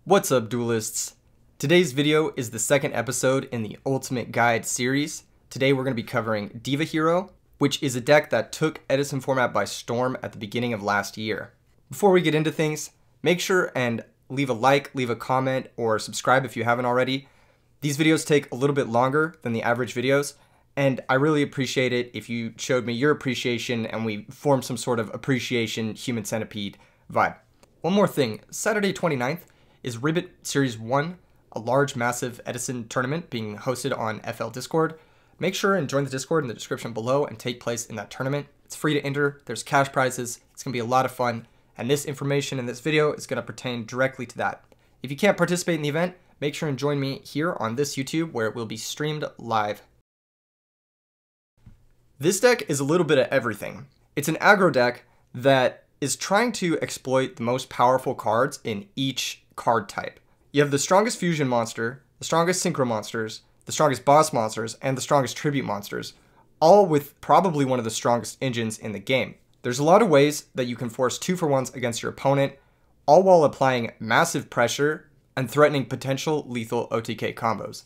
What's up, duelists? Today's video is the second episode in the Ultimate Guide series. Today we're going to be covering Diva Hero, which is a deck that took Edison format by storm at the beginning of last year. Before we get into things, make sure and leave a like, leave a comment, or subscribe if you haven't already. These videos take a little bit longer than the average videos, and I really appreciate it if you showed me your appreciation and we formed some sort of appreciation human centipede vibe. One more thing, Saturday 29th is Ribbit Series 1, a large, massive Edison tournament being hosted on FL Discord. Make sure and join the Discord in the description below and take place in that tournament. It's free to enter, there's cash prizes, it's going to be a lot of fun, and this information in this video is going to pertain directly to that. If you can't participate in the event, make sure and join me here on this YouTube where it will be streamed live. This deck is a little bit of everything. It's an aggro deck that is trying to exploit the most powerful cards in each card type. You have the strongest fusion monster, the strongest synchro monsters, the strongest boss monsters, and the strongest tribute monsters, all with probably one of the strongest engines in the game. There's a lot of ways that you can force 2-for-1s against your opponent, all while applying massive pressure and threatening potential lethal OTK combos.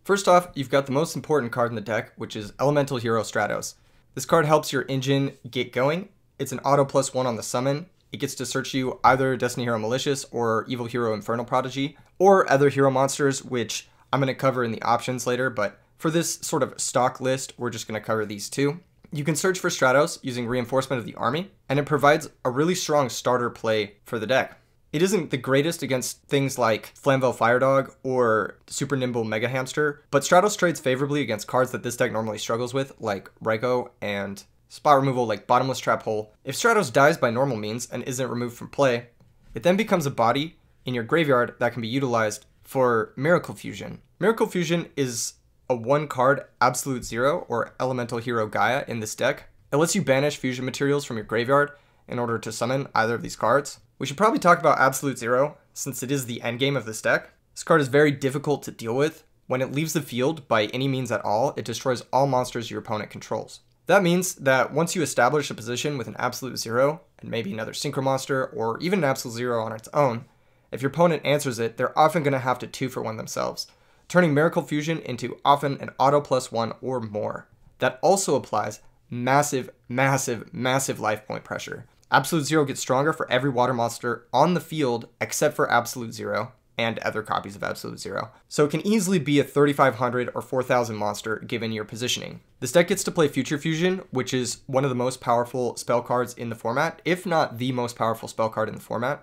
First off, you've got the most important card in the deck, which is Elemental Hero Stratos. This card helps your engine get going. It's an auto +1 on the summon. It gets to search you either Destiny Hero Malicious or Evil Hero Infernal Prodigy, or other hero monsters, which I'm going to cover in the options later, but for this sort of stock list, we're just going to cover these two. You can search for Stratos using Reinforcement of the Army, and it provides a really strong starter play for the deck. It isn't the greatest against things like Flamvel Firedog or Super Nimble Mega Hamster, but Stratos trades favorably against cards that this deck normally struggles with, like Raikou and spot removal like Bottomless Trap Hole. If Stratos dies by normal means and isn't removed from play, it then becomes a body in your graveyard that can be utilized for Miracle Fusion. Miracle Fusion is a 1-card Absolute Zero or Elemental Hero Gaia in this deck. It lets you banish fusion materials from your graveyard in order to summon either of these cards. We should probably talk about Absolute Zero since it is the endgame of this deck. This card is very difficult to deal with. When it leaves the field by any means at all, it destroys all monsters your opponent controls. That means that once you establish a position with an Absolute Zero, and maybe another Synchro Monster, or even an Absolute Zero on its own, if your opponent answers it, they're often going to have to 2-for-1 themselves, turning Miracle Fusion into often an auto +1 or more. That also applies massive, massive, massive life point pressure. Absolute Zero gets stronger for every water monster on the field except for Absolute Zero and other copies of Absolute Zero. So it can easily be a 3,500 or 4,000 monster given your positioning. This deck gets to play Future Fusion, which is one of the most powerful spell cards in the format, if not the most powerful spell card in the format.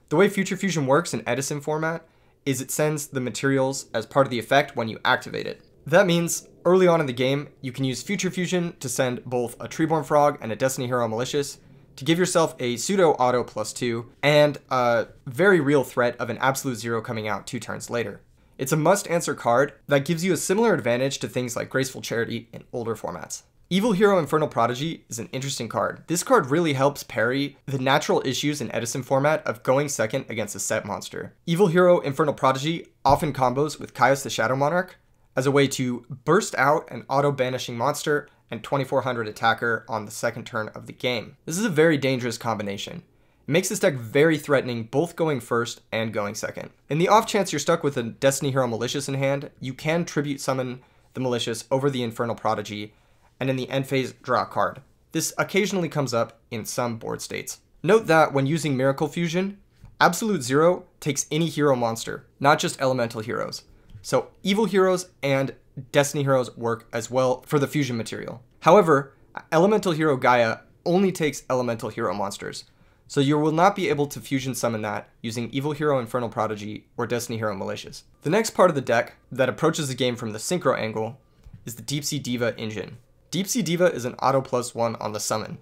The way Future Fusion works in Edison format is it sends the materials as part of the effect when you activate it. That means early on in the game, you can use Future Fusion to send both a Treeborn Frog and a Destiny Hero Malicious to give yourself a pseudo auto +2 and a very real threat of an Absolute Zero coming out 2 turns later. It's a must-answer card that gives you a similar advantage to things like Graceful Charity in older formats. Evil Hero Infernal Prodigy is an interesting card. This card really helps parry the natural issues in Edison format of going second against a set monster. Evil Hero Infernal Prodigy often combos with Caius the Shadow Monarch as a way to burst out an auto-banishing monster and 2400 attacker on the second turn of the game. This is a very dangerous combination. It makes this deck very threatening both going first and going second. In the off chance you're stuck with a Destiny Hero Malicious in hand, you can tribute summon the Malicious over the Infernal Prodigy and in the end phase draw a card. This occasionally comes up in some board states. Note that when using Miracle Fusion, Absolute Zero takes any hero monster, not just elemental heroes. So Evil Heroes and Destiny Heroes work as well for the fusion material. However, Elemental Hero Gaia only takes Elemental Hero monsters, so you will not be able to fusion summon that using Evil Hero Infernal Prodigy or Destiny Hero Malicious. The next part of the deck that approaches the game from the synchro angle is the Deep Sea Diva engine. Deep Sea Diva is an auto +1 on the summon,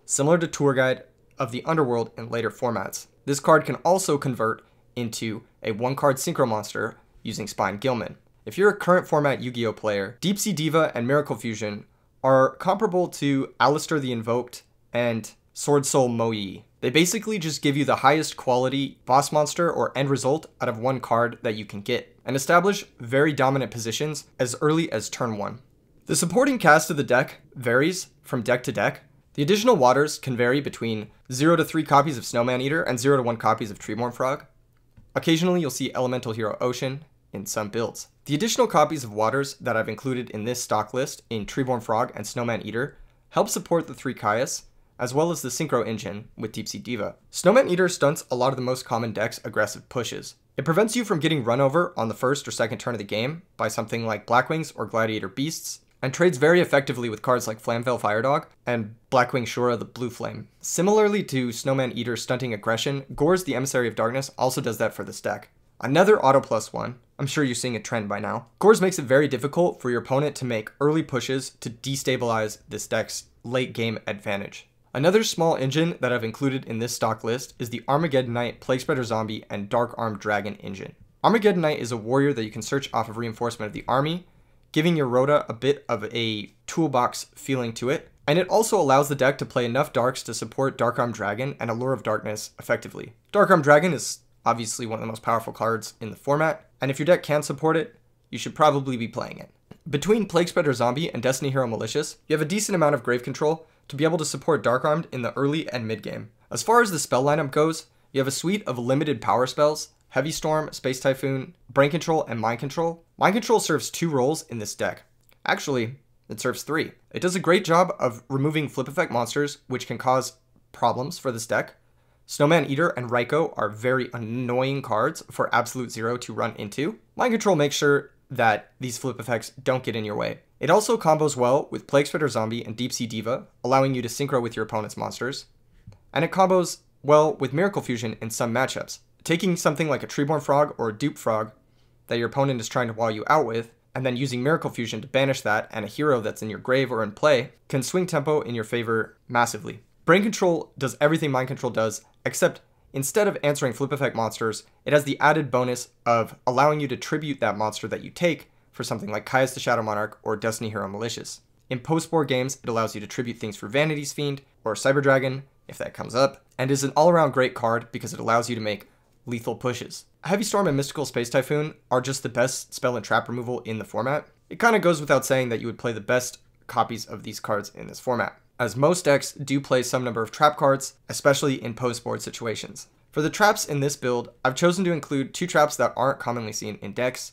similar to Tour Guide of the Underworld in later formats. This card can also convert into a 1-card synchro monster using Spine Gilman. If you're a current format Yu-Gi-Oh player, Deep Sea Diva and Miracle Fusion are comparable to Alistair the Invoked and Sword Soul Moyi. They basically just give you the highest quality boss monster or end result out of 1 card that you can get, and establish very dominant positions as early as turn 1. The supporting cast of the deck varies from deck to deck. The additional waters can vary between 0 to 3 copies of Snowman Eater and 0 to 1 copies of Treeborn Frog. Occasionally you'll see Elemental Hero Ocean in some builds. The additional copies of Waters that I've included in this stock list in Treeborn Frog and Snowman Eater help support the 3 Caius, as well as the Synchro engine with Deep Sea Diva. Snowman Eater stunts a lot of the most common decks' aggressive pushes. It prevents you from getting run over on the first or second turn of the game by something like Blackwings or Gladiator Beasts, and trades very effectively with cards like Flamvell Firedog and Blackwing Shura the Blue Flame. Similarly to Snowman Eater stunting aggression, Gorz the Emissary of Darkness also does that for this deck. Another auto +1, I'm sure you're seeing a trend by now. Gorz makes it very difficult for your opponent to make early pushes to destabilize this deck's late game advantage. Another small engine that I've included in this stock list is the Armageddon Knight, Plaguespreader Zombie, and Dark Armed Dragon engine. Armageddon Knight is a warrior that you can search off of reinforcement of the army, giving your Rhoda a bit of a toolbox feeling to it, and it also allows the deck to play enough darks to support Dark Armed Dragon and Allure of Darkness effectively. Dark Armed Dragon is obviously one of the most powerful cards in the format, and if your deck can support it, you should probably be playing it. Between Plaguespreader Zombie and Destiny Hero Malicious, you have a decent amount of grave control to be able to support Dark Armed in the early and mid game. As far as the spell lineup goes, you have a suite of limited power spells: Heavy Storm, Space Typhoon, Brain Control, and Mind Control. Mind Control serves 2 roles in this deck. Actually, it serves 3. It does a great job of removing flip effect monsters, which can cause problems for this deck. Snowman Eater and Raikou are very annoying cards for Absolute Zero to run into. Mind Control makes sure that these flip effects don't get in your way. It also combos well with Plaguespreader Zombie and Deep Sea Diva, allowing you to synchro with your opponent's monsters. And it combos well with Miracle Fusion in some matchups. Taking something like a Treeborn Frog or a Dupe Frog that your opponent is trying to wall you out with, and then using Miracle Fusion to banish that and a hero that's in your grave or in play, can swing tempo in your favor massively. Brain Control does everything Mind Control does, except instead of answering flip effect monsters, it has the added bonus of allowing you to tribute that monster that you take for something like Caius the Shadow Monarch or Destiny Hero Malicious. In post-board games, it allows you to tribute things for Vanity's Fiend or Cyber Dragon, if that comes up, and is an all-around great card because it allows you to make lethal pushes. Heavy Storm and Mystical Space Typhoon are just the best spell and trap removal in the format. It kind of goes without saying that you would play the best copies of these cards in this format, as most decks do play some number of trap cards, especially in post-board situations. For the traps in this build, I've chosen to include 2 traps that aren't commonly seen in decks,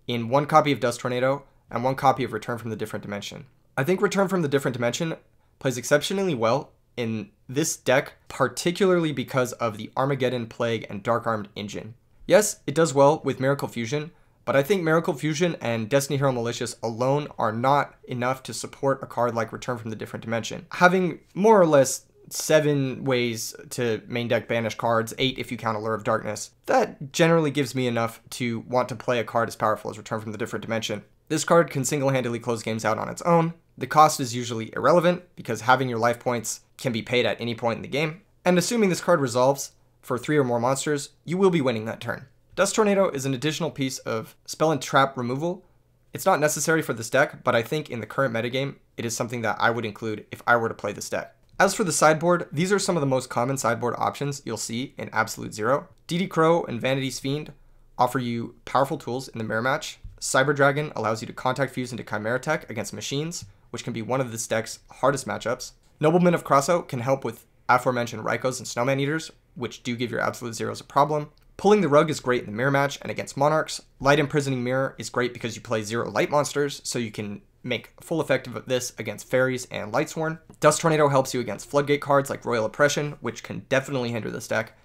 in 1 copy of Dust Tornado and 1 copy of Return from the Different Dimension. I think Return from the Different Dimension plays exceptionally well in this deck, particularly because of the Armageddon, Plague, and Dark Armed engine. Yes, it does well with Miracle Fusion, but I think Miracle Fusion and Destiny Hero Malicious alone are not enough to support a card like Return from the Different Dimension. Having more or less 7 ways to main deck banish cards, 8 if you count Allure of Darkness, that generally gives me enough to want to play a card as powerful as Return from the Different Dimension. This card can single-handedly close games out on its own. The cost is usually irrelevant because having your life points can be paid at any point in the game, and assuming this card resolves for 3 or more monsters, you will be winning that turn. Dust Tornado is an additional piece of spell and trap removal. It's not necessary for this deck, but I think in the current metagame, it is something that I would include if I were to play this deck. As for the sideboard, these are some of the most common sideboard options you'll see in Absolute Zero. DD Crow and Vanity's Fiend offer you powerful tools in the mirror match. Cyber Dragon allows you to contact fuse into Chimera Tech against machines, which can be one of this deck's hardest matchups. Nobleman of Crossout can help with aforementioned Raikous and Snowman Eaters, which do give your Absolute Zeros a problem. Pulling the Rug is great in the mirror match and against Monarchs. Light Imprisoning Mirror is great because you play 0 light monsters, so you can make full effect of this against Fairies and Lightsworn. Dust Tornado helps you against Floodgate cards like Royal Oppression, which can definitely hinder this deck.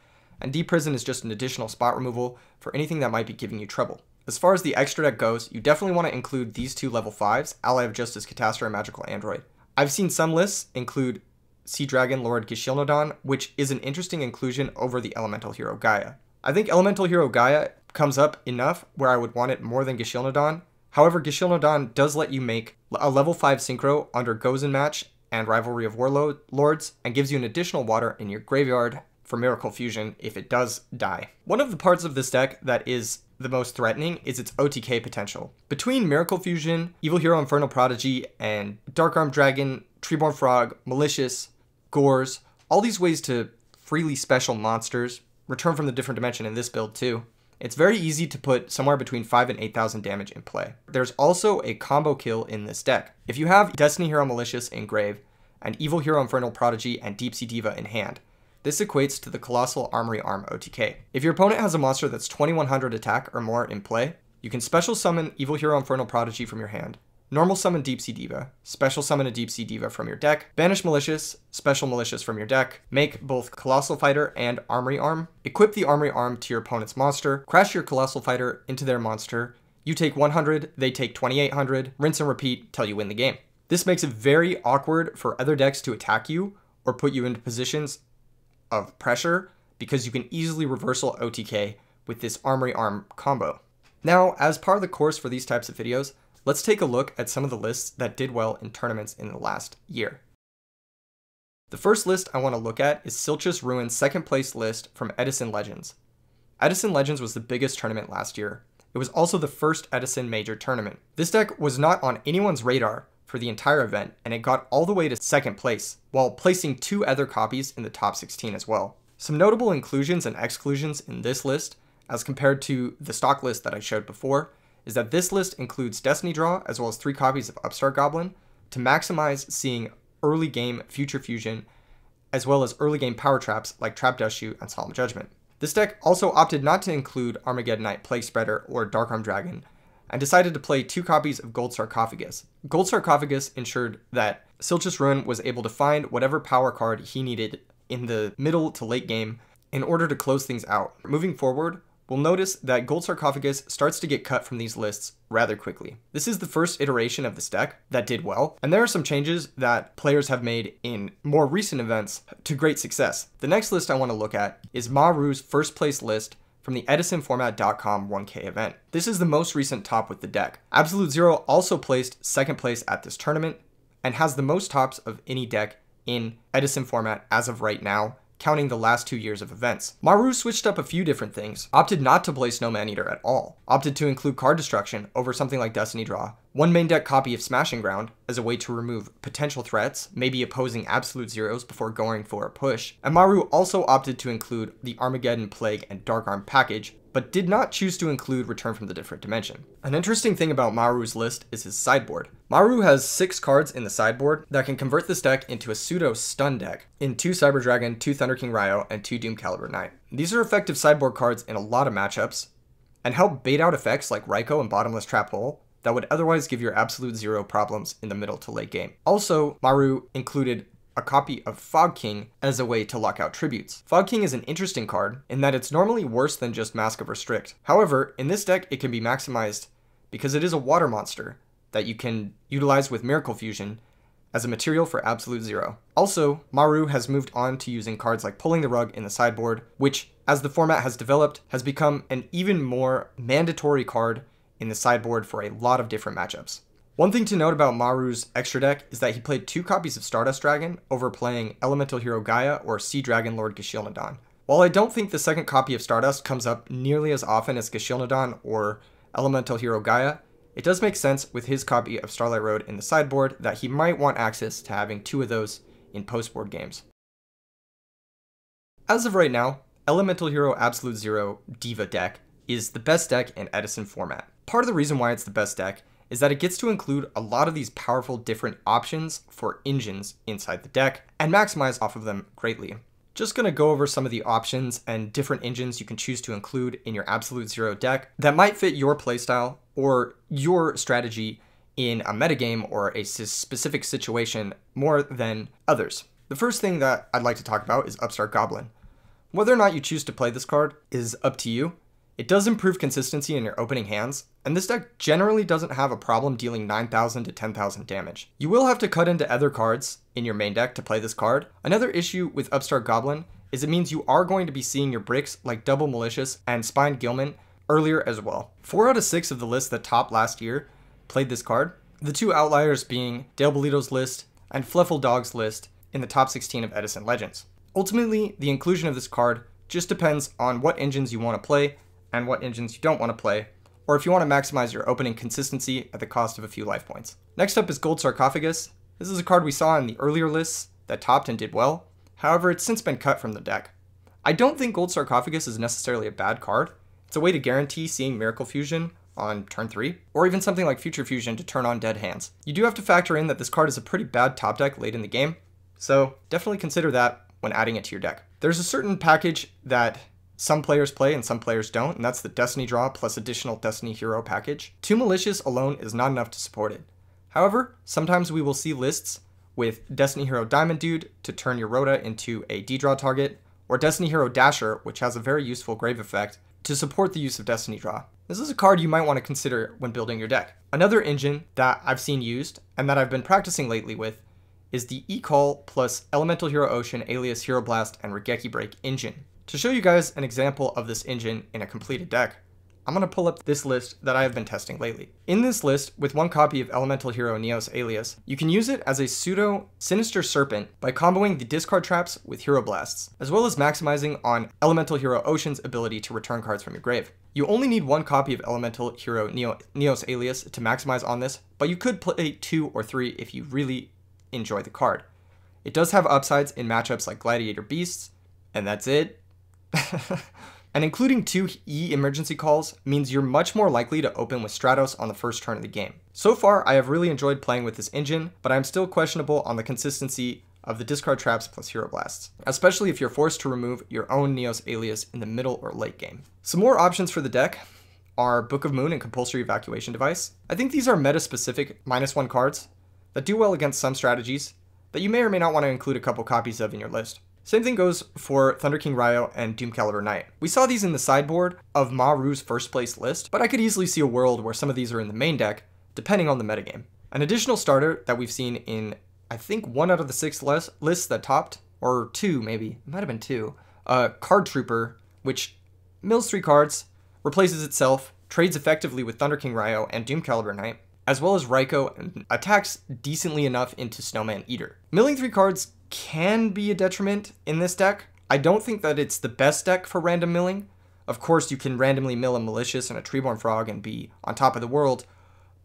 And Deep Prison is just an additional spot removal for anything that might be giving you trouble. As far as the extra deck goes, you definitely want to include these 2 level 5s, Ally of Justice Catastor and Magical Android. I've seen some lists include Sea Dragon Lord Gishilnodon, which is an interesting inclusion over the Elemental Hero Gaia. I think Elemental Hero Gaia comes up enough where I would want it more than Gishilnodon. However, Gishilnodon does let you make a level 5 synchro under Gozen Match and Rivalry of Warlords, and gives you an additional water in your graveyard for Miracle Fusion if it does die. One of the parts of this deck that is the most threatening is its OTK potential. Between Miracle Fusion, Evil Hero Infernal Prodigy, and Dark Armed Dragon, Treeborn Frog, Malicious, Gorz, all these ways to freely special monsters, Return from the Different Dimension in this build too, it's very easy to put somewhere between 5 and 8,000 damage in play. There's also a combo kill in this deck. If you have Destiny Hero Malicious in grave, and Evil Hero Infernal Prodigy and Deep Sea Diva in hand, This equates to the Colossal Armory Arm OTK. If your opponent has a monster that's 2100 attack or more in play, you can special summon Evil Hero Infernal Prodigy from your hand, normal summon Deep Sea Diva, special summon a Deep Sea Diva from your deck, banish Malicious, special Malicious from your deck, make both Colossal Fighter and Armory Arm, equip the Armory Arm to your opponent's monster, crash your Colossal Fighter into their monster, you take 100, they take 2800, rinse and repeat till you win the game. This makes it very awkward for other decks to attack you or put you into positions of pressure because you can easily reversal OTK with this Armory Arm combo. Now, as part of the course for these types of videos, let's take a look at some of the lists that did well in tournaments in the last year. The first list I want to look at is Silchus Ruin's second place list from Edison Legends. Edison Legends was the biggest tournament last year. It was also the first Edison major tournament. This deck was not on anyone's radar for the entire event, and it got all the way to second place, while placing 2 other copies in the top 16 as well. Some notable inclusions and exclusions in this list, as compared to the stock list that I showed before, is that this list includes Destiny Draw as well as 3 copies of Upstart Goblin to maximize seeing early game Future Fusion, as well as early game power traps like Trap Dust Shoot and Solemn Judgment. This deck also opted not to include Armageddonite, Plague Spreader, or Darkarm Dragon, and decided to play 2 copies of Gold Sarcophagus. Gold Sarcophagus ensured that Silchus Ruin was able to find whatever power card he needed in the middle to late game in order to close things out. Moving forward, we'll notice that Gold Sarcophagus starts to get cut from these lists rather quickly. This is the first iteration of this deck that did well, and there are some changes that players have made in more recent events to great success. The next list I want to look at is Maru's first place list from the EdisonFormat.com 1K event. This is the most recent top with the deck. Absolute Zero also placed second place at this tournament and has the most tops of any deck in Edison format as of right now, counting the last 2 years of events. Maru switched up a few different things, opted not to play Snow Maneater at all, opted to include card destruction over something like Destiny Draw, 1 main deck copy of Smashing Ground as a way to remove potential threats, maybe opposing Absolute Zeros before going for a push, and Maru also opted to include the Armageddon, Plague, and Dark Arm package, but did not choose to include Return from the Different Dimension. An interesting thing about Maru's list is his sideboard. Maru has 6 cards in the sideboard that can convert this deck into a pseudo stun deck in 2 Cyber Dragon, 2 Thunder King Ryo, and 2 Doom Caliber Knight. These are effective sideboard cards in a lot of matchups and help bait out effects like Raikou and Bottomless Trap Hole that would otherwise give your Absolute Zero problems in the middle to late game. Also, Maru included a copy of Fog King as a way to lock out tributes. Fog King is an interesting card in that it's normally worse than just Mask of Restrict. However, in this deck it can be maximized because it is a water monster that you can utilize with Miracle Fusion as a material for Absolute Zero. Also, Maru has moved on to using cards like Pulling the Rug in the sideboard, which, as the format has developed, has become an even more mandatory card in the sideboard for a lot of different matchups. One thing to note about Maru's extra deck is that he played 2 copies of Stardust Dragon over playing Elemental Hero Gaia or Sea Dragon Lord Gashilnadon. While I don't think the second copy of Stardust comes up nearly as often as Gashilnadon or Elemental Hero Gaia, it does make sense with his copy of Starlight Road in the sideboard that he might want access to having 2 of those in post-board games. As of right now, Elemental Hero Absolute Zero Diva deck is the best deck in Edison format. Part of the reason why it's the best deck is that it gets to include a lot of these powerful different options for engines inside the deck and maximize off of them greatly. Just gonna go over some of the options and different engines you can choose to include in your Absolute Zero deck that might fit your playstyle or your strategy in a metagame or a specific situation more than others. The first thing that I'd like to talk about is Upstart Goblin. Whether or not you choose to play this card is up to you. It does improve consistency in your opening hands, and this deck generally doesn't have a problem dealing 9,000 to 10,000 damage. You will have to cut into other cards in your main deck to play this card. Another issue with Upstart Goblin is it means you are going to be seeing your bricks like Double Malicious and Spined Gilman earlier as well. 4 out of 6 of the lists that topped last year played this card, the 2 outliers being Dale Bolito's list and Fluffle Dog's list in the top 16 of Edison Legends. Ultimately, the inclusion of this card just depends on what engines you want to play and what engines you don't want to play, or if you want to maximize your opening consistency at the cost of a few life points. Next up is Gold Sarcophagus. This is a card we saw in the earlier lists that topped and did well. However, it's since been cut from the deck. I don't think Gold Sarcophagus is necessarily a bad card. It's a way to guarantee seeing Miracle Fusion on turn 3, or even something like Future Fusion to turn on dead hands. You do have to factor in that this card is a pretty bad top deck late in the game, so definitely consider that when adding it to your deck. There's a certain package that some players play and some players don't, and that's the Destiny Draw plus additional Destiny Hero package. 2 Malicious alone is not enough to support it. However, sometimes we will see lists with Destiny Hero Diamond Dude to turn your Rhoda into a D-Draw target, or Destiny Hero Dasher, which has a very useful grave effect, to support the use of Destiny Draw. This is a card you might want to consider when building your deck. Another engine that I've seen used, and that I've been practicing lately with, is the E-Call plus Elemental Hero Ocean, Alias Hero Blast, and Regeki Break engine. To show you guys an example of this engine in a completed deck, I'm going to pull up this list that I have been testing lately. In this list, with 1 copy of Elemental Hero Neos Alias, you can use it as a pseudo Sinister Serpent by comboing the discard traps with Hero Blasts, as well as maximizing on Elemental Hero Ocean's ability to return cards from your grave. You only need 1 copy of Elemental Hero Neos Alias to maximize on this, but you could play 2 or 3 if you really enjoy the card. It does have upsides in matchups like Gladiator Beasts, and that's it. And including 2 E emergency calls means you're much more likely to open with Stratos on the first turn of the game. So far, I have really enjoyed playing with this engine, but I'm still questionable on the consistency of the discard traps plus Hero Blasts, especially if you're forced to remove your own Neos Alias in the middle or late game. Some more options for the deck are Book of Moon and Compulsory Evacuation Device. I think these are meta-specific -1 cards that do well against some strategies that you may or may not want to include a couple copies of in your list. Same thing goes for Thunder King Ryo and Doom Caliber Knight. We saw these in the sideboard of Maru's first place list, but I could easily see a world where some of these are in the main deck, depending on the metagame. An additional starter that we've seen in, I think, 1 out of the 6 lists that topped, or 2 maybe, it might have been 2, Card Trooper, which mills 3 cards, replaces itself, trades effectively with Thunder King Ryo and Doom Caliber Knight, as well as Raikou, and attacks decently enough into Snowman Eater. Milling 3 cards can be a detriment in this deck. I don't think that it's the best deck for random milling. Of course, you can randomly mill a Malicious and a Treeborn Frog and be on top of the world,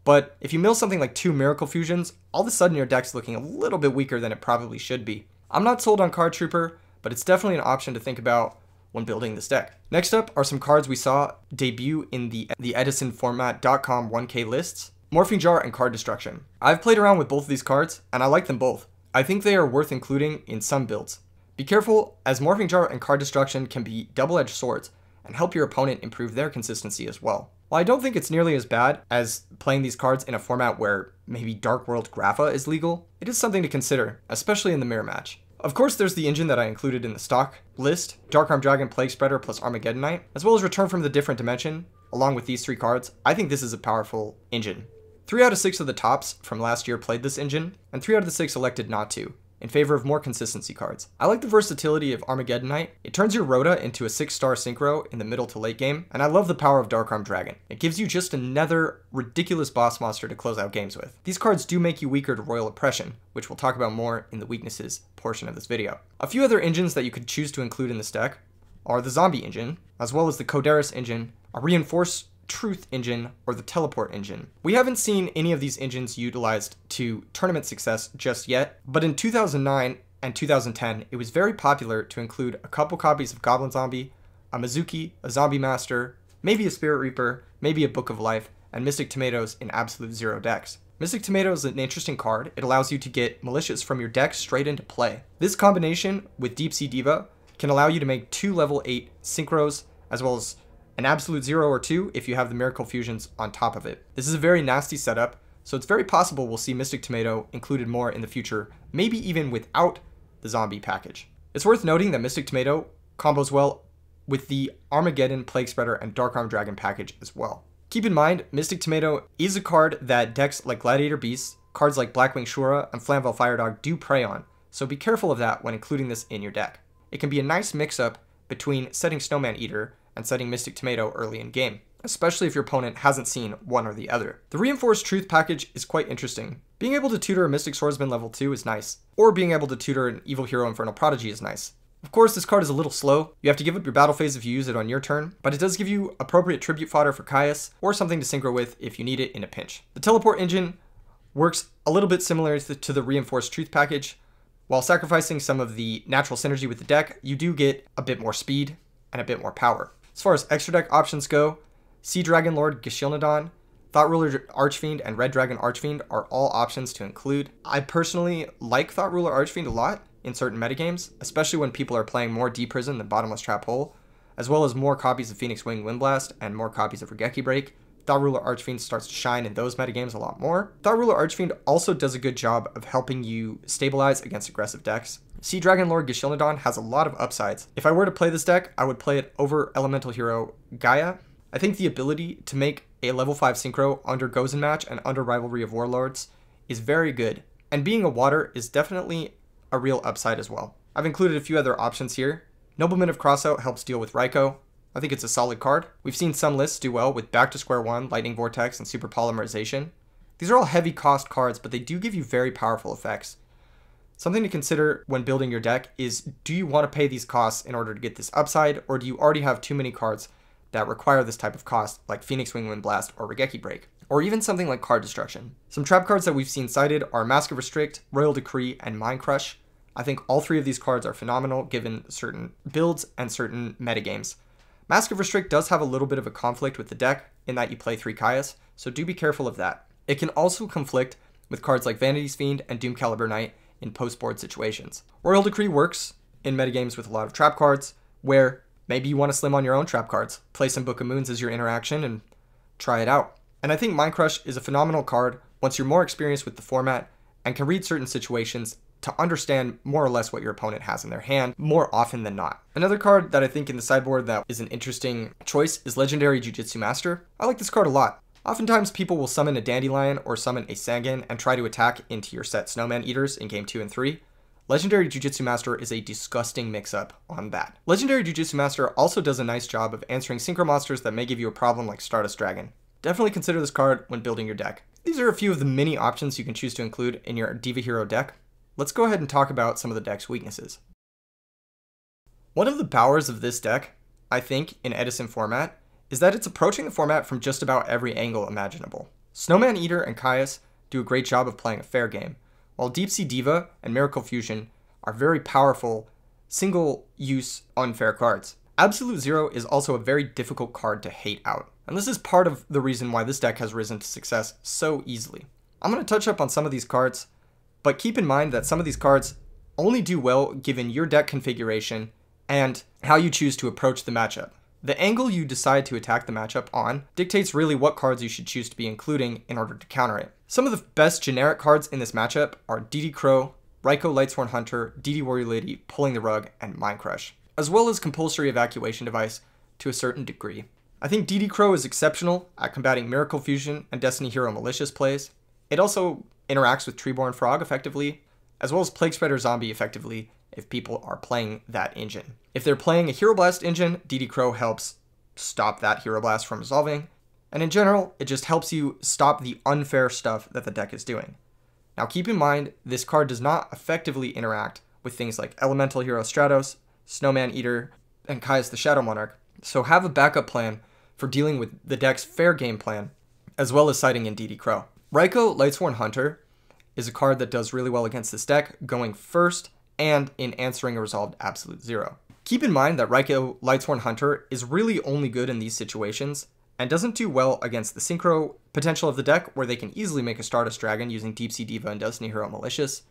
but if you mill something like 2 Miracle Fusions, all of a sudden your deck's looking a little bit weaker than it probably should be. I'm not sold on Card Trooper, but it's definitely an option to think about when building this deck. Next up are some cards we saw debut in the Edison format.com 1K lists, Morphing Jar and Card Destruction. I've played around with both of these cards, and I like them both. I think they are worth including in some builds. Be careful, as Morphing Jar and Card Destruction can be double-edged swords and help your opponent improve their consistency as well. While I don't think it's nearly as bad as playing these cards in a format where maybe Dark World Grapha is legal, it is something to consider, especially in the mirror match. Of course, there's the engine that I included in the stock list, Darkarm Dragon Plague Spreader plus Armageddon Knight, as well as Return from the Different Dimension, along with these 3 cards. I think this is a powerful engine. 3 out of 6 of the tops from last year played this engine, and 3 out of the 6 elected not to, in favor of more consistency cards. I like the versatility of Armageddon Knight. It turns your Rhoda into a 6-star synchro in the middle to late game, and I love the power of Darkarm Dragon. It gives you just another ridiculous boss monster to close out games with. These cards do make you weaker to Royal Oppression, which we'll talk about more in the weaknesses portion of this video. A few other engines that you could choose to include in this deck are the Zombie engine, as well as the Coderis engine, a Reinforce Truth engine, or the Teleport engine. We haven't seen any of these engines utilized to tournament success just yet, but in 2009 and 2010, it was very popular to include a couple copies of Goblin Zombie, a Mizuki, a Zombie Master, maybe a Spirit Reaper, maybe a Book of Life, and Mystic Tomatoes in Absolute Zero decks. Mystic Tomatoes is an interesting card. It allows you to get Malicious from your deck straight into play. This combination with Deep Sea Diva can allow you to make 2 level 8 synchros, as well as an Absolute Zero or 2 if you have the Miracle Fusions on top of it. This is a very nasty setup, so it's very possible we'll see Mystic Tomato included more in the future, maybe even without the Zombie package. It's worth noting that Mystic Tomato combos well with the Armageddon, Plague Spreader, and Darkarm Dragon package as well. Keep in mind, Mystic Tomato is a card that decks like Gladiator Beasts, cards like Blackwing Shura, and Flamvel Firedog do prey on, so be careful of that when including this in your deck. It can be a nice mix-up between setting Snowman Eater and setting Mystic Tomato early in game, especially if your opponent hasn't seen one or the other. The Reinforced Truth package is quite interesting. Being able to tutor a Mystic Swordsman level 2 is nice, or being able to tutor an Evil Hero Infernal Prodigy is nice. Of course, this card is a little slow. You have to give up your battle phase if you use it on your turn, but it does give you appropriate tribute fodder for Caius, or something to synchro with if you need it in a pinch. The Teleport engine works a little bit similar to the Reinforced Truth package. While sacrificing some of the natural synergy with the deck, you do get a bit more speed and a bit more power. As far as extra deck options go, Sea Dragon Lord Gishilnadon, Thought Ruler Archfiend, and Red Dragon Archfiend are all options to include. I personally like Thought Ruler Archfiend a lot. in certain metagames, especially when people are playing more Deep Prison than Bottomless Trap Hole, as well as more copies of Phoenix Wing Windblast and more copies of Regeki Break. Thought Ruler Archfiend starts to shine in those metagames a lot more. Thought Ruler Archfiend also does a good job of helping you stabilize against aggressive decks. Sea Dragon Lord Gishilnadon has a lot of upsides. If I were to play this deck, I would play it over Elemental Hero Gaia. I think the ability to make a level 5 synchro under Gozen Match and under Rivalry of Warlords is very good. And being a water is definitely a real upside as well. I've included a few other options here. Nobleman of Crossout helps deal with Raikou. I think it's a solid card. We've seen some lists do well with Back to Square One, Lightning Vortex, and Super Polymerization. These are all heavy cost cards, but they do give you very powerful effects. Something to consider when building your deck is, do you want to pay these costs in order to get this upside, or do you already have too many cards that require this type of cost, like Phoenix Wing Windblast or Regeki Break, or even something like Card Destruction? Some trap cards that we've seen cited are Mask of Restrict, Royal Decree, and Mind Crush. I think all three of these cards are phenomenal given certain builds and certain metagames. Mask of Restrict does have a little bit of a conflict with the deck in that you play 3 Kaias, so do be careful of that. It can also conflict with cards like Vanity's Fiend and Doom Caliber Knight in post-board situations. Royal Decree works in metagames with a lot of trap cards, where maybe you want to slim on your own trap cards. Play some Book of Moons as your interaction and try it out. And I think Mind Crush is a phenomenal card once you're more experienced with the format and can read certain situations to understand more or less what your opponent has in their hand more often than not. Another card that I think in the sideboard that is an interesting choice is Legendary Jujutsu Master. I like this card a lot. Oftentimes people will summon a Dandelion or summon a Sangan and try to attack into your set Snowman Eaters in game 2 and 3. Legendary Jujutsu Master is a disgusting mix-up on that. Legendary Jujutsu Master also does a nice job of answering synchro monsters that may give you a problem like Stardust Dragon. Definitely consider this card when building your deck. These are a few of the many options you can choose to include in your Diva Hero deck. Let's go ahead and talk about some of the deck's weaknesses. One of the powers of this deck, I think, in Edison format, is that it's approaching the format from just about every angle imaginable. Snowman Eater and Caius do a great job of playing a fair game, while Deep Sea Diva and Miracle Fusion are very powerful, single-use, unfair cards. Absolute Zero is also a very difficult card to hate out, and this is part of the reason why this deck has risen to success so easily. I'm going to touch up on some of these cards, but keep in mind that some of these cards only do well given your deck configuration and how you choose to approach the matchup. The angle you decide to attack the matchup on dictates really what cards you should choose to be including in order to counter it. Some of the best generic cards in this matchup are DD Crow, Raikou Lightsworn Hunter, DD Warrior Lady, Pulling the Rug, and Mind Crush, as well as Compulsory Evacuation Device to a certain degree. I think DD Crow is exceptional at combating Miracle Fusion and Destiny Hero Malicious plays. It also interacts with Treeborn Frog effectively, as well as Plague Spreader Zombie effectively if people are playing that engine. If they're playing a Hero Blast engine, DD Crow helps stop that Hero Blast from resolving, and in general, it just helps you stop the unfair stuff that the deck is doing. Now keep in mind, this card does not effectively interact with things like Elemental Hero Stratos, Snowman Eater, and Caius the Shadow Monarch, so have a backup plan for dealing with the deck's fair game plan, as well as siding in DD Crow. Raikou Lightsworn Hunter is a card that does really well against this deck, going first and in answering a resolved Absolute Zero. Keep in mind that Raikou Lightsworn Hunter is really only good in these situations, and doesn't do well against the synchro potential of the deck, where they can easily make a Stardust Dragon using Deep Sea Diva and Destiny Hero Malicious,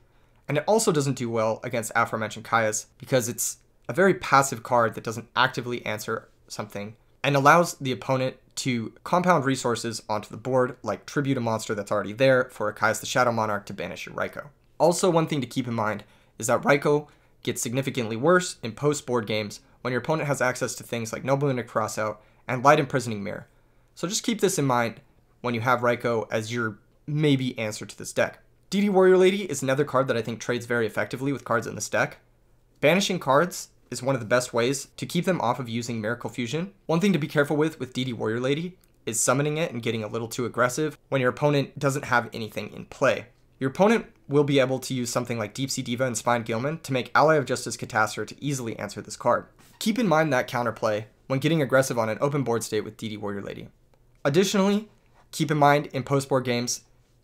and it also doesn't do well against aforementioned Caius, because it's a very passive card that doesn't actively answer something, and allows the opponent to compound resources onto the board, like tribute a monster that's already there for a Caius the Shadow Monarch to banish your Raikou. Also, one thing to keep in mind is that Raikou gets significantly worse in post-board games when your opponent has access to things like Nobleman of Crossout and Light Imprisoning Mirror. So just keep this in mind when you have Raikou as your maybe answer to this deck. DD Warrior Lady is another card that I think trades very effectively with cards in this deck. Banishing cards is one of the best ways to keep them off of using Miracle Fusion. One thing to be careful with DD Warrior Lady is summoning it and getting a little too aggressive when your opponent doesn't have anything in play. Your opponent will be able to use something like Deep Sea Diva and Spine Gilman to make Ally of Justice Catastor to easily answer this card. Keep in mind that counterplay when getting aggressive on an open board state with DD Warrior Lady. Additionally, keep in mind in post-board games,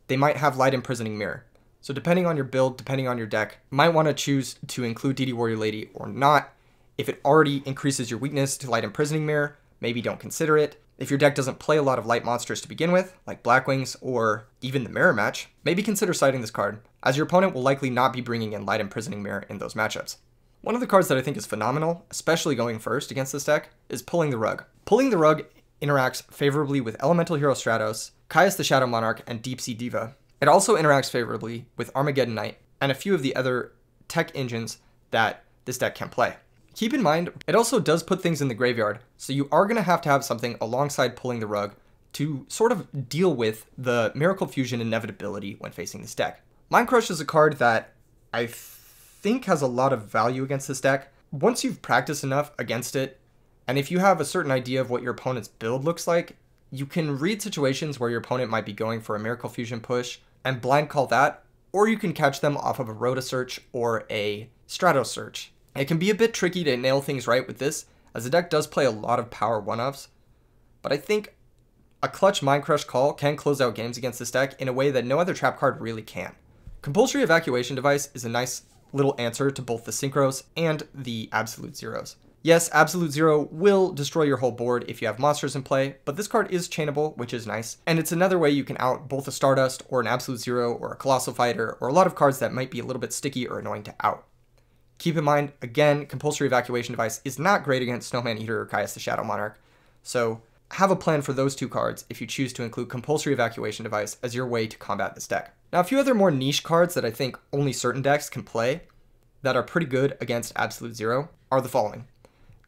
they might have Light Imprisoning Mirror. So depending on your build, depending on your deck, you might want to choose to include DD Warrior Lady or not. If it already increases your weakness to Light Imprisoning Mirror, maybe don't consider it. If your deck doesn't play a lot of light monsters to begin with, like Blackwings or even the Mirror match, maybe consider siding this card, as your opponent will likely not be bringing in Light Imprisoning Mirror in those matchups. One of the cards that I think is phenomenal, especially going first against this deck, is Pulling the Rug. Pulling the Rug interacts favorably with Elemental Hero Stratos, Caius the Shadow Monarch, and Deep Sea Diva. It also interacts favorably with Armageddon Knight and a few of the other tech engines that this deck can play. Keep in mind, it also does put things in the graveyard, so you are going to have something alongside Pulling the Rug to sort of deal with the Miracle Fusion inevitability when facing this deck. Mind Crush is a card that I think has a lot of value against this deck. Once you've practiced enough against it, and if you have a certain idea of what your opponent's build looks like, you can read situations where your opponent might be going for a Miracle Fusion push and blind call that, or you can catch them off of a Rhoda Search or a Stratos Search. It can be a bit tricky to nail things right with this, as the deck does play a lot of power 1-offs, but I think a clutch Mind Crush call can close out games against this deck in a way that no other trap card really can. Compulsory Evacuation Device is a nice little answer to both the Synchros and the Absolute Zeros. Yes, Absolute Zero will destroy your whole board if you have monsters in play, but this card is chainable, which is nice, and it's another way you can out both a Stardust or an Absolute Zero or a Colossal Fighter or a lot of cards that might be a little bit sticky or annoying to out. Keep in mind, again, Compulsory Evacuation Device is not great against Snowman Eater or Caius the Shadow Monarch, so have a plan for those two cards if you choose to include Compulsory Evacuation Device as your way to combat this deck. Now, a few other more niche cards that I think only certain decks can play that are pretty good against Absolute Zero are the following.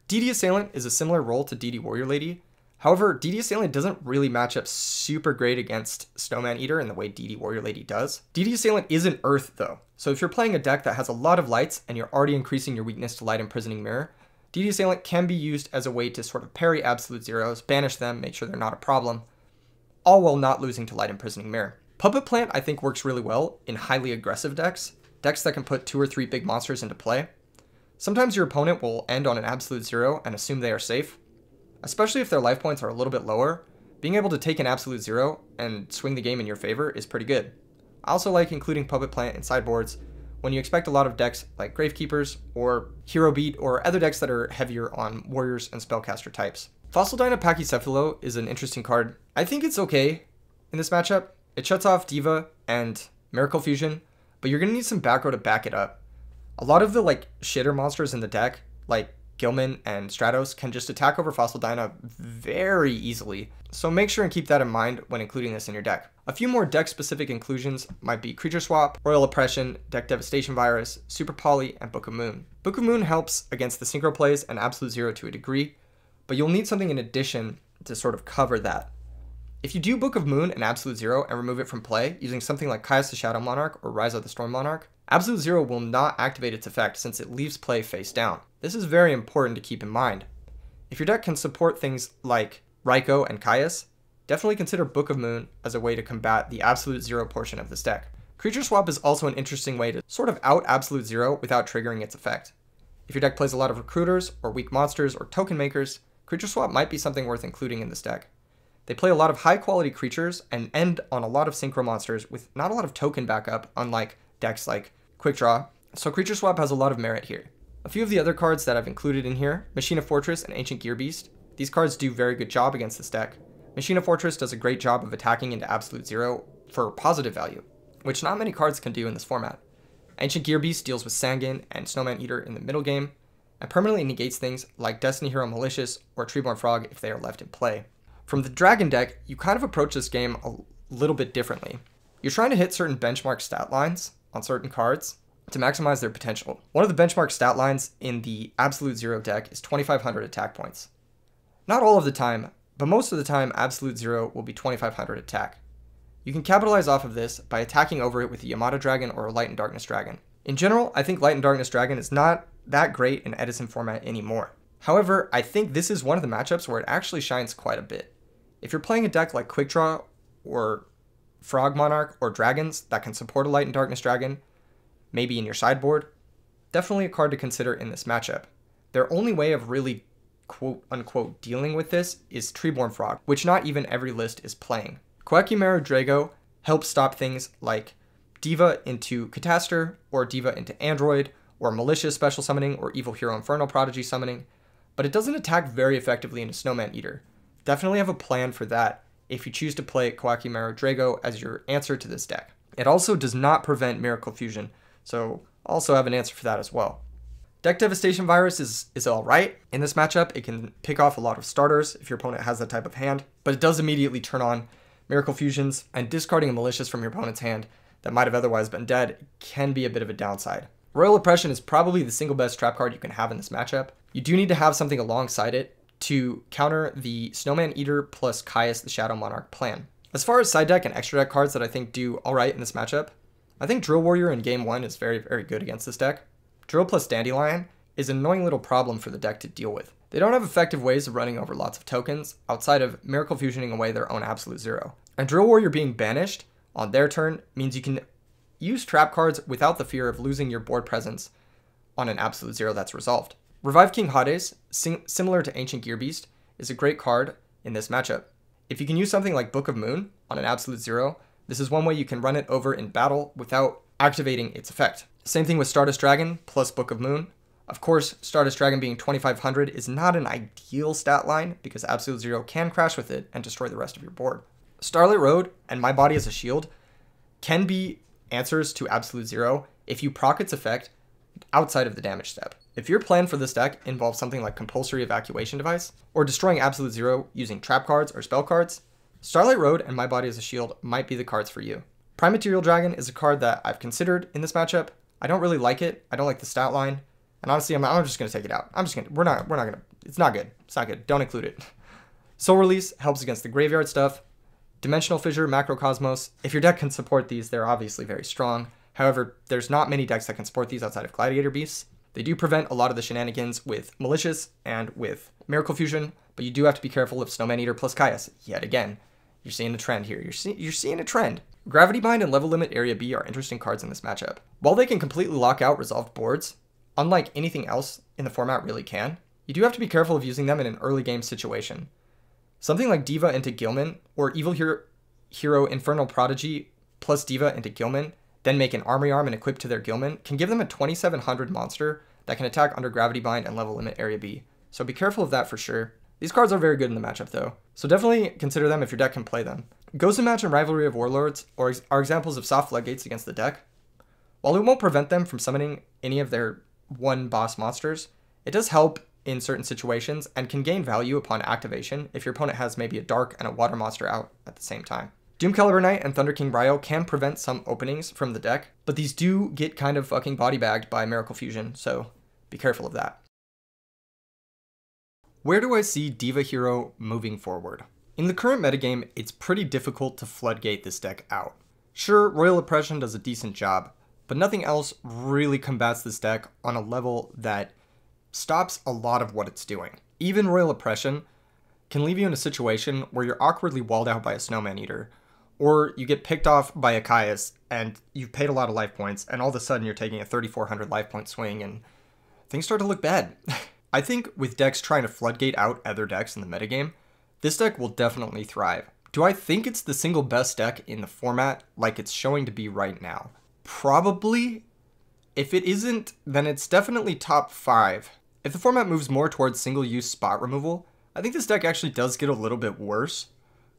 DD Assailant is a similar role to DD Warrior Lady. However, DD Assailant doesn't really match up super great against Snowman Eater in the way DD Warrior Lady does. DD Assailant is an Earth though, so if you're playing a deck that has a lot of lights and you're already increasing your weakness to Light Imprisoning Mirror, DD Assailant can be used as a way to sort of parry Absolute Zeros, banish them, make sure they're not a problem, all while not losing to Light Imprisoning Mirror. Puppet Plant I think works really well in highly aggressive decks that can put 2 or 3 big monsters into play. Sometimes your opponent will end on an Absolute Zero and assume they are safe. Especially if their life points are a little bit lower, being able to take an Absolute Zero and swing the game in your favor is pretty good. I also like including Puppet Plant in sideboards when you expect a lot of decks like Gravekeepers or Hero Beat or other decks that are heavier on Warriors and Spellcaster types. Fossil Dyna Pachycephalo is an interesting card. I think it's okay in this matchup. It shuts off Diva and Miracle Fusion, but you're going to need some back row to back it up. A lot of the shitter monsters in the deck, like Gilman and Stratos, can just attack over Fossil Dyna very easily, so make sure and keep that in mind when including this in your deck. A few more deck-specific inclusions might be Creature Swap, Royal Oppression, Deck Devastation Virus, Super Poly, and Book of Moon. Book of Moon helps against the Synchro plays and Absolute Zero to a degree, but you'll need something in addition to sort of cover that. If you do Book of Moon and Absolute Zero and remove it from play using something like Caius the Shadow Monarch or Rise of the Storm Monarch, Absolute Zero will not activate its effect since it leaves play face down. This is very important to keep in mind. If your deck can support things like Raikou and Caius, definitely consider Book of Moon as a way to combat the Absolute Zero portion of this deck. Creature Swap is also an interesting way to sort of out Absolute Zero without triggering its effect. If your deck plays a lot of Recruiters or weak monsters or token makers, Creature Swap might be something worth including in this deck. They play a lot of high quality creatures and end on a lot of synchro monsters with not a lot of token backup, unlike decks like Quick Draw, so Creature Swap has a lot of merit here. A few of the other cards that I've included in here, Machina Fortress and Ancient Gear Beast. These cards do very good job against this deck. Machina Fortress does a great job of attacking into Absolute Zero for positive value, which not many cards can do in this format. Ancient Gear Beast deals with Sangan and Snowman Eater in the middle game, and permanently negates things like Destiny Hero Malicious or Treeborn Frog if they are left in play. From the Dragon deck, you kind of approach this game a little bit differently. You're trying to hit certain benchmark stat lines on certain cards to maximize their potential. One of the benchmark stat lines in the Absolute Zero deck is 2,500 attack points. Not all of the time, but most of the time Absolute Zero will be 2,500 attack. You can capitalize off of this by attacking over it with a Yamato Dragon or a Light and Darkness Dragon. In general, I think Light and Darkness Dragon is not that great in Edison format anymore. However, I think this is one of the matchups where it actually shines quite a bit. If you're playing a deck like Quick Draw or Frog Monarch or Dragons that can support a Light and Darkness Dragon, maybe in your sideboard, definitely a card to consider in this matchup. Their only way of really quote-unquote dealing with this is Treeborn Frog, which not even every list is playing. Koakimaru Drago helps stop things like Diva into Catastor, or Diva into Android, or Malicious Special Summoning, or Evil Hero Infernal Prodigy Summoning, but it doesn't attack very effectively into Snowman Eater. definitely have a plan for that if you choose to play Koakimaro Drago as your answer to this deck. It also does not prevent Miracle Fusion, so also have an answer for that as well. Deck Devastation Virus is alright. In this matchup, it can pick off a lot of starters if your opponent has that type of hand, but it does immediately turn on Miracle Fusions, and discarding a Malicious from your opponent's hand that might have otherwise been dead can be a bit of a downside. Royal Oppression is probably the single best trap card you can have in this matchup. You do need to have something alongside it to counter the Snowman Eater plus Caius the Shadow Monarch plan. As far as side deck and extra deck cards that I think do alright in this matchup, I think Drill Warrior in game 1 is very, very good against this deck. Drill plus Dandelion is an annoying little problem for the deck to deal with. They don't have effective ways of running over lots of tokens outside of Miracle Fusioning away their own Absolute Zero. And Drill Warrior being banished on their turn means you can use trap cards without the fear of losing your board presence on an Absolute Zero that's resolved. Revive King Hades, similar to Ancient Gearbeast, is a great card in this matchup. If you can use something like Book of Moon on an Absolute Zero, this is one way you can run it over in battle without activating its effect. Same thing with Stardust Dragon plus Book of Moon. Of course, Stardust Dragon being 2500 is not an ideal stat line because Absolute Zero can crash with it and destroy the rest of your board. Starlight Road and My Body as a Shield can be answers to Absolute Zero if you proc its effect outside of the damage step. If your plan for this deck involves something like Compulsory Evacuation Device or destroying Absolute Zero using trap cards or spell cards, Starlight Road and My Body as a Shield might be the cards for you. Prime Material Dragon is a card that I've considered in this matchup. I don't really like it. I don't like the stat line. And honestly, I'm just going to take it out. We're not going to, it's not good. It's not good. Don't include it. Soul Release helps against the graveyard stuff. Dimensional Fissure, Macrocosmos. If your deck can support these, they're obviously very strong. However, there's not many decks that can support these outside of Gladiator Beasts. They do prevent a lot of the shenanigans with Malicious and with Miracle Fusion, but you do have to be careful of Snowman Eater plus Caius. Yet again, you're seeing a trend here. You're seeing a trend. Gravity Bind and Level Limit Area B are interesting cards in this matchup. While they can completely lock out resolved boards, unlike anything else in the format really can, you do have to be careful of using them in an early game situation. Something like Diva into Gilman, or Evil Hero Infernal Prodigy plus Diva into Gilman, then make an Armory Arm and equip to their Gilman, can give them a 2700 monster that can attack under Gravity Bind and Level Limit Area B. So be careful of that for sure. These cards are very good in the matchup though, so definitely consider them if your deck can play them. Ghost and Match and Rivalry of Warlords are examples of soft floodgates against the deck. While it won't prevent them from summoning any of their one boss monsters, it does help in certain situations and can gain value upon activation if your opponent has maybe a dark and a water monster out at the same time. Doomcaliber Knight and Thunder King Ryo can prevent some openings from the deck, but these do get kind of fucking body bagged by Miracle Fusion, so be careful of that. Where do I see Diva Hero moving forward? In the current metagame, it's pretty difficult to floodgate this deck out. Sure, Royal Oppression does a decent job, but nothing else really combats this deck on a level that stops a lot of what it's doing. Even Royal Oppression can leave you in a situation where you're awkwardly walled out by a Snowman Eater, or you get picked off by a Caius and you've paid a lot of life points, and all of a sudden you're taking a 3,400 life point swing and things start to look bad. I think with decks trying to floodgate out other decks in the metagame, this deck will definitely thrive. Do I think it's the single best deck in the format like it's showing to be right now? Probably. If it isn't, then it's definitely top 5. If the format moves more towards single-use spot removal, I think this deck actually does get a little bit worse.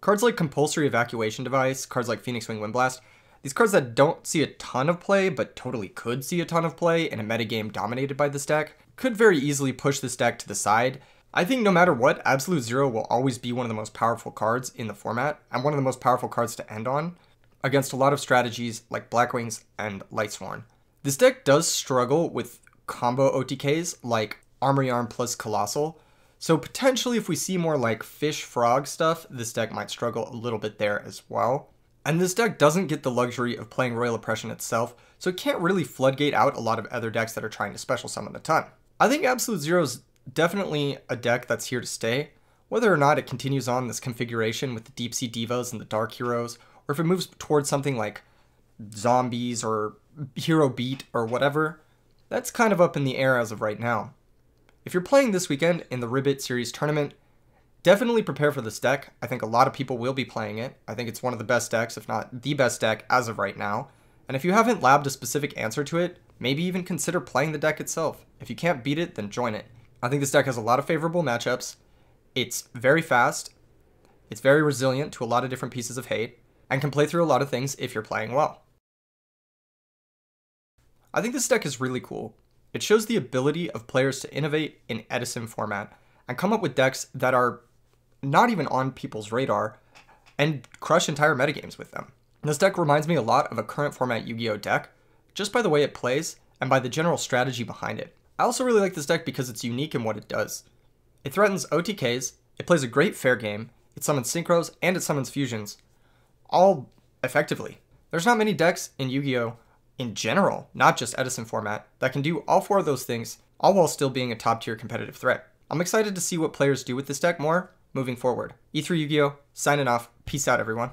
Cards like Compulsory Evacuation Device, cards like Phoenix Wing Windblast, these cards that don't see a ton of play, but totally could see a ton of play in a metagame dominated by this deck, could very easily push this deck to the side. I think no matter what, Absolute Zero will always be one of the most powerful cards in the format, and one of the most powerful cards to end on, against a lot of strategies like Blackwings and Lightsworn. This deck does struggle with combo OTKs like Armory Arm plus Colossal, so potentially if we see more like Fish Frog stuff, this deck might struggle a little bit there as well. And this deck doesn't get the luxury of playing Royal Oppression itself, so it can't really floodgate out a lot of other decks that are trying to special summon a ton. I think Absolute Zero is definitely a deck that's here to stay. Whether or not it continues on this configuration with the Deep Sea Divas and the Dark Heroes, or if it moves towards something like Zombies or Hero Beat or whatever, that's kind of up in the air as of right now. If you're playing this weekend in the Ribbit Series tournament, definitely prepare for this deck. I think a lot of people will be playing it. I think it's one of the best decks, if not the best deck as of right now. And if you haven't labbed a specific answer to it, maybe even consider playing the deck itself. If you can't beat it, then join it. I think this deck has a lot of favorable matchups. It's very fast. It's very resilient to a lot of different pieces of hate, and can play through a lot of things if you're playing well. I think this deck is really cool. It shows the ability of players to innovate in Edison format and come up with decks that are not even on people's radar and crush entire metagames with them. This deck reminds me a lot of a current format Yu-Gi-Oh deck, just by the way it plays and by the general strategy behind it. I also really like this deck because it's unique in what it does. It threatens OTKs, it plays a great fair game, it summons synchros, and it summons fusions, all effectively. There's not many decks in Yu-Gi-Oh! In general, not just Edison format, that can do all 4 of those things, all while still being a top tier competitive threat. I'm excited to see what players do with this deck more moving forward. E3 Yu-Gi-Oh! Signing off. Peace out, everyone.